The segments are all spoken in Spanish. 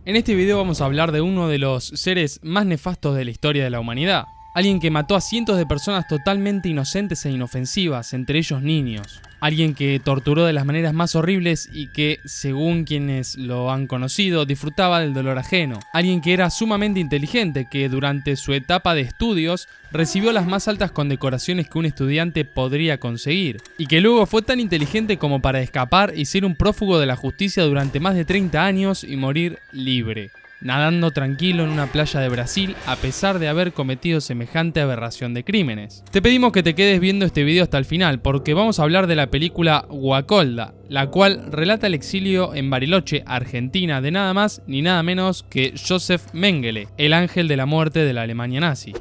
En este video vamos a hablar de uno de los seres más nefastos de la historia de la humanidad. Alguien que mató a cientos de personas totalmente inocentes e inofensivas, entre ellos niños. Alguien que torturó de las maneras más horribles y que, según quienes lo han conocido, disfrutaba del dolor ajeno. Alguien que era sumamente inteligente, que durante su etapa de estudios recibió las más altas condecoraciones que un estudiante podría conseguir. Y que luego fue tan inteligente como para escapar y ser un prófugo de la justicia durante más de 30 años y morir libre, nadando tranquilo en una playa de Brasil a pesar de haber cometido semejante aberración de crímenes. Te pedimos que te quedes viendo este video hasta el final porque vamos a hablar de la película Guacolda, la cual relata el exilio en Bariloche, Argentina, de nada más ni nada menos que Josef Mengele, el ángel de la muerte de la Alemania nazi.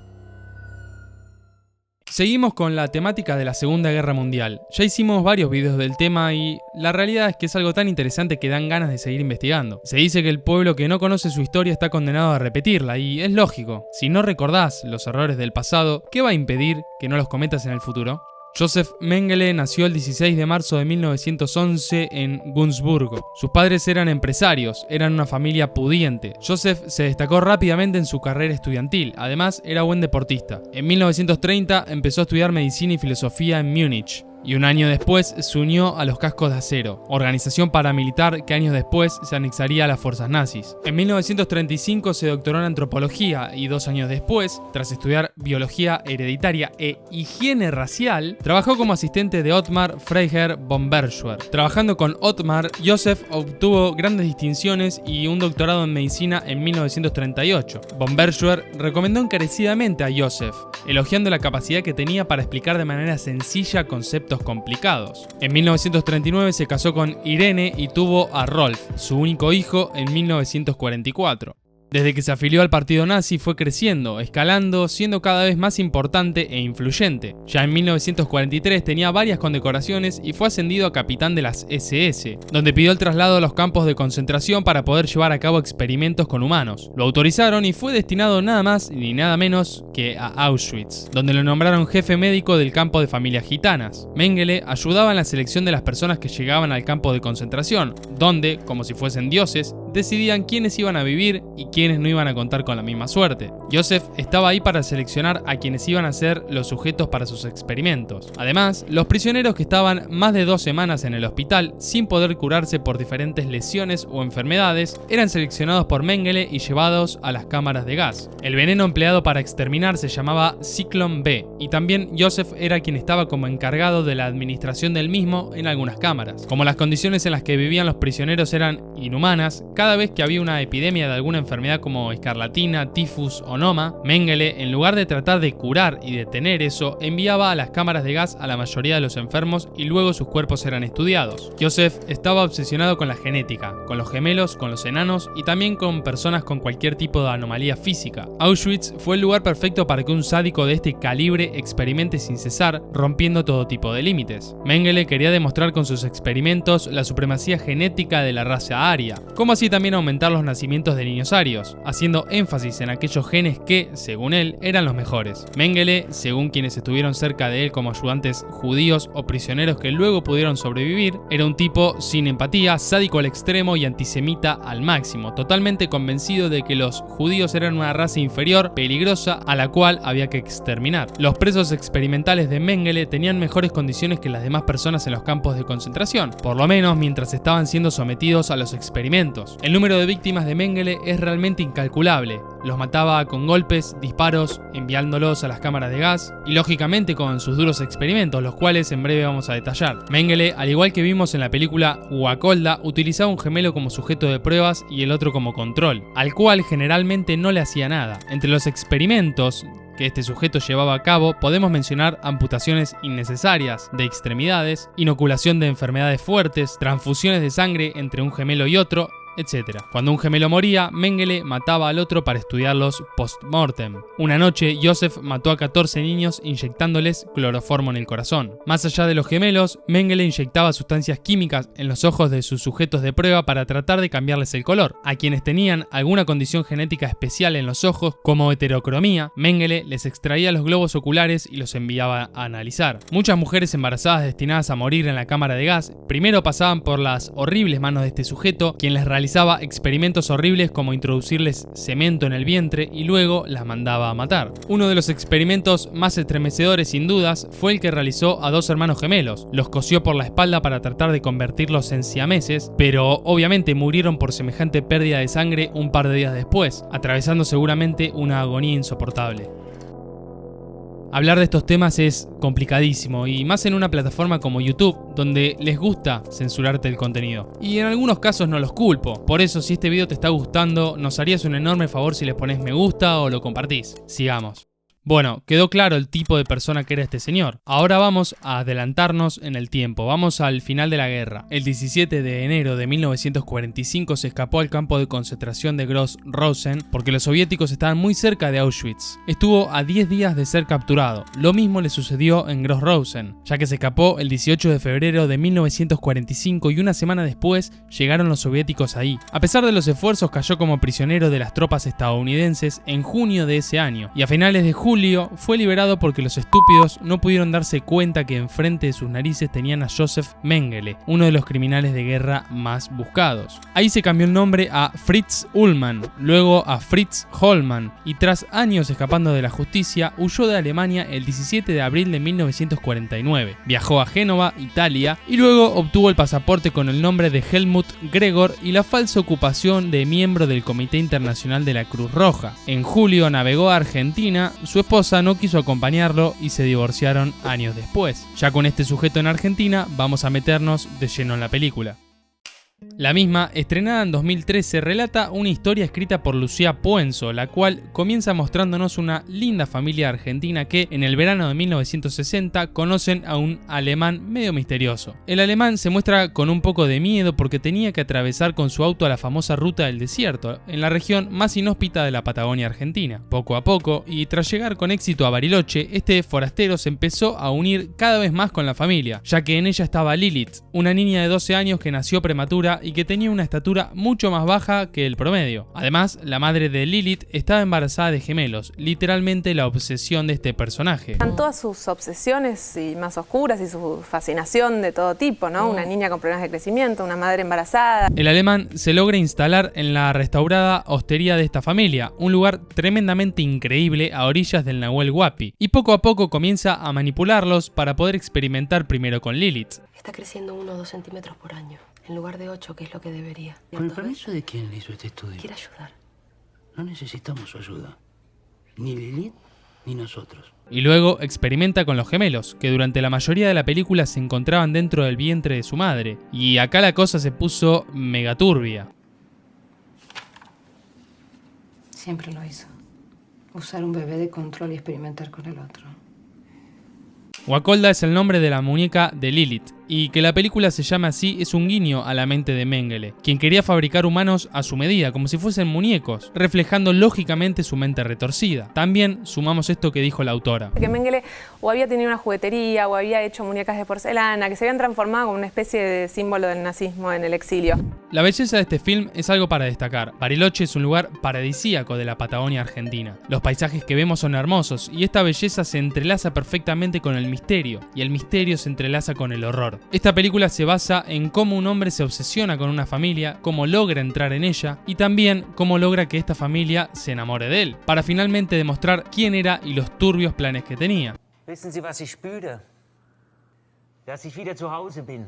Seguimos con la temática de la Segunda Guerra Mundial. Ya hicimos varios videos del tema y la realidad es que es algo tan interesante que dan ganas de seguir investigando. Se dice que el pueblo que no conoce su historia está condenado a repetirla y es lógico. Si no recordás los errores del pasado, ¿qué va a impedir que no los cometas en el futuro? Josef Mengele nació el 16 de marzo de 1911 en Günzburgo. Sus padres eran empresarios, eran una familia pudiente. Josef se destacó rápidamente en su carrera estudiantil, además era buen deportista. En 1930 empezó a estudiar medicina y filosofía en Múnich. Y un año después se unió a los Cascos de Acero, organización paramilitar que años después se anexaría a las fuerzas nazis. En 1935 se doctoró en antropología y 2 años después, tras estudiar biología hereditaria e higiene racial, trabajó como asistente de Ottmar Freiherr von Bergschwer. Trabajando con Ottmar, Josef obtuvo grandes distinciones y un doctorado en medicina en 1938. Von Bergschwer recomendó encarecidamente a Josef, elogiando la capacidad que tenía para explicar de manera sencilla conceptos complicados. En 1939 se casó con Irene y tuvo a Rolf, su único hijo, en 1944. Desde que se afilió al partido nazi fue creciendo, escalando, siendo cada vez más importante e influyente. Ya en 1943 tenía varias condecoraciones y fue ascendido a capitán de las SS, donde pidió el traslado a los campos de concentración para poder llevar a cabo experimentos con humanos. Lo autorizaron y fue destinado nada más ni nada menos que a Auschwitz, donde lo nombraron jefe médico del campo de familias gitanas. Mengele ayudaba en la selección de las personas que llegaban al campo de concentración, donde, como si fuesen dioses, decidían quiénes iban a vivir y quiénes no iban a contar con la misma suerte. Josef estaba ahí para seleccionar a quienes iban a ser los sujetos para sus experimentos. Además, los prisioneros que estaban más de 2 semanas en el hospital sin poder curarse por diferentes lesiones o enfermedades eran seleccionados por Mengele y llevados a las cámaras de gas. El veneno empleado para exterminar se llamaba Zyklon B y también Josef era quien estaba como encargado de la administración del mismo en algunas cámaras. Como las condiciones en las que vivían los prisioneros eran inhumanas, cada vez que había una epidemia de alguna enfermedad como escarlatina, tifus o noma, Mengele, en lugar de tratar de curar y detener eso, enviaba a las cámaras de gas a la mayoría de los enfermos y luego sus cuerpos eran estudiados. Josef estaba obsesionado con la genética, con los gemelos, con los enanos y también con personas con cualquier tipo de anomalía física. Auschwitz fue el lugar perfecto para que un sádico de este calibre experimente sin cesar, rompiendo todo tipo de límites. Mengele quería demostrar con sus experimentos la supremacía genética de la raza aria, como así también aumentar los nacimientos de niños arios, haciendo énfasis en aquellos genes que, según él, eran los mejores. Mengele, según quienes estuvieron cerca de él como ayudantes judíos o prisioneros que luego pudieron sobrevivir, era un tipo sin empatía, sádico al extremo y antisemita al máximo, totalmente convencido de que los judíos eran una raza inferior, peligrosa, a la cual había que exterminar. Los presos experimentales de Mengele tenían mejores condiciones que las demás personas en los campos de concentración, por lo menos mientras estaban siendo sometidos a los experimentos. El número de víctimas de Mengele es realmente incalculable. Los mataba con golpes, disparos, enviándolos a las cámaras de gas y lógicamente con sus duros experimentos, los cuales en breve vamos a detallar. Mengele, al igual que vimos en la película Guacolda, utilizaba un gemelo como sujeto de pruebas y el otro como control, al cual generalmente no le hacía nada. Entre los experimentos que este sujeto llevaba a cabo, podemos mencionar amputaciones innecesarias de extremidades, inoculación de enfermedades fuertes, transfusiones de sangre entre un gemelo y otro, etc. Cuando un gemelo moría, Mengele mataba al otro para estudiarlos post-mortem. Una noche, Josef mató a 14 niños inyectándoles cloroformo en el corazón. Más allá de los gemelos, Mengele inyectaba sustancias químicas en los ojos de sus sujetos de prueba para tratar de cambiarles el color. A quienes tenían alguna condición genética especial en los ojos, como heterocromía, Mengele les extraía los globos oculares y los enviaba a analizar. Muchas mujeres embarazadas destinadas a morir en la cámara de gas primero pasaban por las horribles manos de este sujeto, quien les realizaba realizaba experimentos horribles como introducirles cemento en el vientre y luego las mandaba a matar. Uno de los experimentos más estremecedores sin dudas fue el que realizó a dos hermanos gemelos. Los cosió por la espalda para tratar de convertirlos en siameses, pero obviamente murieron por semejante pérdida de sangre un par de días después, atravesando seguramente una agonía insoportable. Hablar de estos temas es complicadísimo, y más en una plataforma como YouTube, donde les gusta censurarte el contenido. Y en algunos casos no los culpo. Por eso, si este video te está gustando, nos harías un enorme favor si les pones me gusta o lo compartís. Sigamos. Bueno, quedó claro el tipo de persona que era este señor. Ahora vamos a adelantarnos en el tiempo, vamos al final de la guerra. El 17 de enero de 1945 se escapó al campo de concentración de Gross-Rosen porque los soviéticos estaban muy cerca de Auschwitz. Estuvo a 10 días de ser capturado. Lo mismo le sucedió en Gross-Rosen, ya que se escapó el 18 de febrero de 1945 y una semana después llegaron los soviéticos ahí. A pesar de los esfuerzos, cayó como prisionero de las tropas estadounidenses en junio de ese año, y a finales de julio fue liberado porque los estúpidos no pudieron darse cuenta que enfrente de sus narices tenían a Josef Mengele, uno de los criminales de guerra más buscados. Ahí se cambió el nombre a Fritz Ullmann, luego a Fritz Hollmann, y tras años escapando de la justicia, huyó de Alemania el 17 de abril de 1949. Viajó a Génova, Italia, y luego obtuvo el pasaporte con el nombre de Helmut Gregor y la falsa ocupación de miembro del Comité Internacional de la Cruz Roja. En julio navegó a Argentina. Su esposa no quiso acompañarlo y se divorciaron años después. Ya con este sujeto en Argentina, vamos a meternos de lleno en la película. La misma, estrenada en 2013, relata una historia escrita por Lucía Puenzo, la cual comienza mostrándonos una linda familia argentina que, en el verano de 1960, conocen a un alemán medio misterioso. El alemán se muestra con un poco de miedo porque tenía que atravesar con su auto a la famosa ruta del desierto, en la región más inhóspita de la Patagonia argentina. Poco a poco, y tras llegar con éxito a Bariloche, este forastero se empezó a unir cada vez más con la familia, ya que en ella estaba Lilith, una niña de 12 años que nació prematura y que tenía una estatura mucho más baja que el promedio. Además, la madre de Lilith estaba embarazada de gemelos, literalmente la obsesión de este personaje. Están todas sus obsesiones y más oscuras y su fascinación de todo tipo, ¿no? Una niña con problemas de crecimiento, una madre embarazada. El alemán se logra instalar en la restaurada hostería de esta familia, un lugar tremendamente increíble a orillas del Nahuel Huapi, y poco a poco comienza a manipularlos para poder experimentar primero con Lilith. Está creciendo 1 o 2 centímetros por año, en lugar de 8, que es lo que debería. ¿Con el permiso de quién le hizo este estudio? Quiere ayudar. No necesitamos su ayuda. Ni Lilith, ni nosotros. Y luego experimenta con los gemelos, que durante la mayoría de la película se encontraban dentro del vientre de su madre. Y acá la cosa se puso mega turbia. Siempre lo hizo. Usar un bebé de control y experimentar con el otro. Wakolda es el nombre de la muñeca de Lilith, y que la película se llame así es un guiño a la mente de Mengele, quien quería fabricar humanos a su medida, como si fuesen muñecos, reflejando lógicamente su mente retorcida. También sumamos esto que dijo la autora. Que Mengele o había tenido una juguetería o había hecho muñecas de porcelana que se habían transformado en una especie de símbolo del nazismo en el exilio. La belleza de este film es algo para destacar. Bariloche es un lugar paradisíaco de la Patagonia argentina. Los paisajes que vemos son hermosos y esta belleza se entrelaza perfectamente con el misterio, y el misterio se entrelaza con el horror. Esta película se basa en cómo un hombre se obsesiona con una familia, cómo logra entrar en ella y también cómo logra que esta familia se enamore de él, para finalmente demostrar quién era y los turbios planes que tenía. Wissen Sie, was ich spüre? Dass ich wieder zu Hause bin.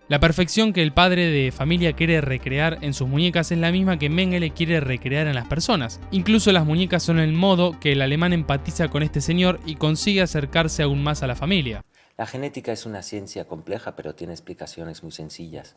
La perfección que el padre de familia quiere recrear en sus muñecas es la misma que Mengele quiere recrear en las personas. Incluso las muñecas son el modo que el alemán empatiza con este señor y consigue acercarse aún más a la familia. La genética es una ciencia compleja, pero tiene explicaciones muy sencillas.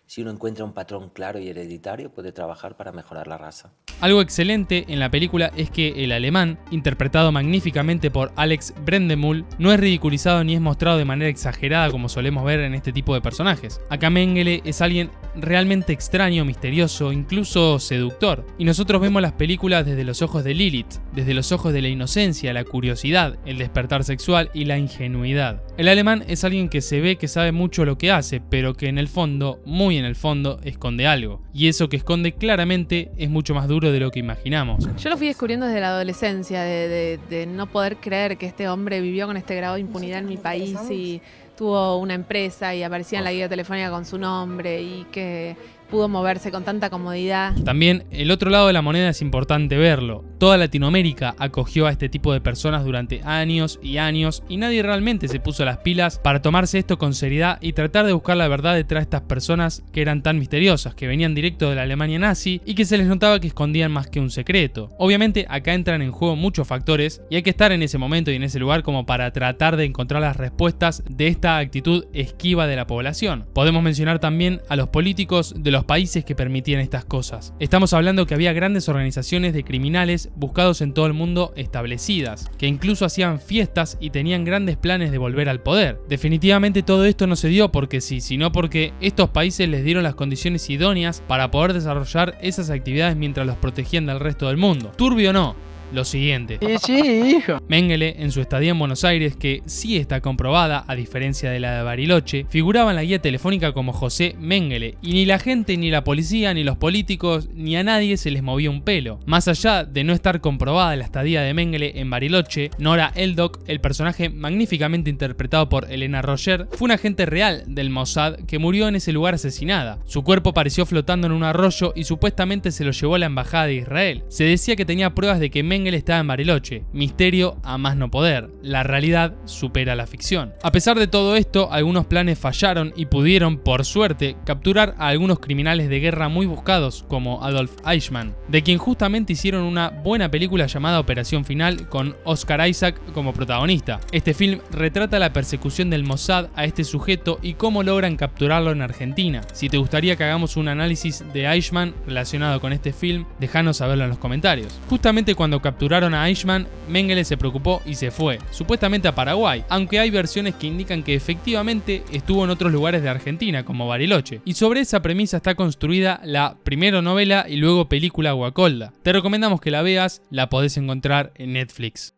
Si uno encuentra un patrón claro y hereditario, puede trabajar para mejorar la raza. Algo excelente en la película es que el alemán, interpretado magníficamente por Alex Brendemühl, no es ridiculizado ni es mostrado de manera exagerada como solemos ver en este tipo de personajes. Acá Mengele es alguien realmente extraño, misterioso, incluso seductor. Y nosotros vemos las películas desde los ojos de Lilith, desde los ojos de la inocencia, la curiosidad, el despertar sexual y la ingenuidad. El alemán es alguien que se ve que sabe mucho lo que hace, pero que en el fondo, muy en el fondo, esconde algo. Y eso que esconde claramente es mucho más duro de lo que imaginamos. Yo lo fui descubriendo desde la adolescencia, de no poder creer que este hombre vivió con este grado de impunidad en mi país y tuvo una empresa y aparecía en la guía telefónica con su nombre y que pudo moverse con tanta comodidad. También el otro lado de la moneda es importante verlo. Toda Latinoamérica acogió a este tipo de personas durante años y años y nadie realmente se puso las pilas para tomarse esto con seriedad y tratar de buscar la verdad detrás de estas personas que eran tan misteriosas, que venían directo de la Alemania nazi y que se les notaba que escondían más que un secreto. Obviamente acá entran en juego muchos factores y hay que estar en ese momento y en ese lugar como para tratar de encontrar las respuestas de esta actitud esquiva de la población. Podemos mencionar también a los políticos de los países que permitían estas cosas. Estamos hablando que había grandes organizaciones de criminales buscados en todo el mundo establecidas, que incluso hacían fiestas y tenían grandes planes de volver al poder. Definitivamente todo esto no se dio porque sí, sino porque estos países les dieron las condiciones idóneas para poder desarrollar esas actividades mientras los protegían del resto del mundo. Turbio o no. Lo siguiente. Sí, hijo. Mengele, en su estadía en Buenos Aires, que sí está comprobada, a diferencia de la de Bariloche, figuraba en la guía telefónica como José Mengele, y ni la gente, ni la policía, ni los políticos, ni a nadie se les movía un pelo. Más allá de no estar comprobada la estadía de Mengele en Bariloche, Nora Eldok, el personaje magníficamente interpretado por Elena Roger, fue un agente real del Mossad que murió en ese lugar asesinada. Su cuerpo apareció flotando en un arroyo y supuestamente se lo llevó a la embajada de Israel. Se decía que tenía pruebas de que Mengele estaba en Bariloche. Misterio a más no poder. La realidad supera la ficción. A pesar de todo esto, algunos planes fallaron y pudieron, por suerte, capturar a algunos criminales de guerra muy buscados, como Adolf Eichmann, de quien justamente hicieron una buena película llamada Operación Final con Oscar Isaac como protagonista. Este film retrata la persecución del Mossad a este sujeto y cómo logran capturarlo en Argentina. Si te gustaría que hagamos un análisis de Eichmann relacionado con este film, déjanos saberlo en los comentarios. Justamente cuando capturaron a Eichmann, Mengele se preocupó y se fue, supuestamente a Paraguay, aunque hay versiones que indican que efectivamente estuvo en otros lugares de Argentina, como Bariloche. Y sobre esa premisa está construida la primero novela y luego película Guacolda. Te recomendamos que la veas, la podés encontrar en Netflix.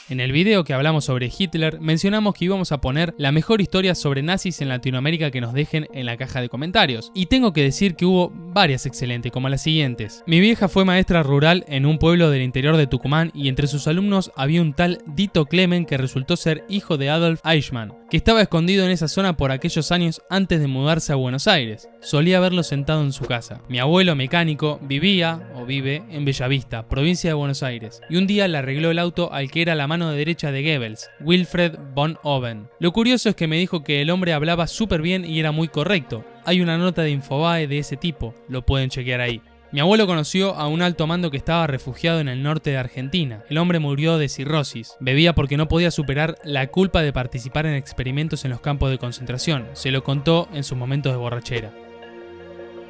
En el video que hablamos sobre Hitler, mencionamos que íbamos a poner la mejor historia sobre nazis en Latinoamérica que nos dejen en la caja de comentarios. Y tengo que decir que hubo varias excelentes, como las siguientes. Mi vieja fue maestra rural en un pueblo del interior de Tucumán y entre sus alumnos había un tal Dito Clemen que resultó ser hijo de Adolf Eichmann, que estaba escondido en esa zona por aquellos años antes de mudarse a Buenos Aires. Solía verlo sentado en su casa. Mi abuelo mecánico vivía o vive en Bellavista, provincia de Buenos Aires, y un día le arregló el auto al que era la mano de derecha de Goebbels, Wilfred von Oben. Lo curioso es que me dijo que el hombre hablaba súper bien y era muy correcto. Hay una nota de Infobae de ese tipo, lo pueden chequear ahí. Mi abuelo conoció a un alto mando que estaba refugiado en el norte de Argentina. El hombre murió de cirrosis. Bebía porque no podía superar la culpa de participar en experimentos en los campos de concentración. Se lo contó en sus momentos de borrachera.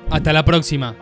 Hasta la próxima.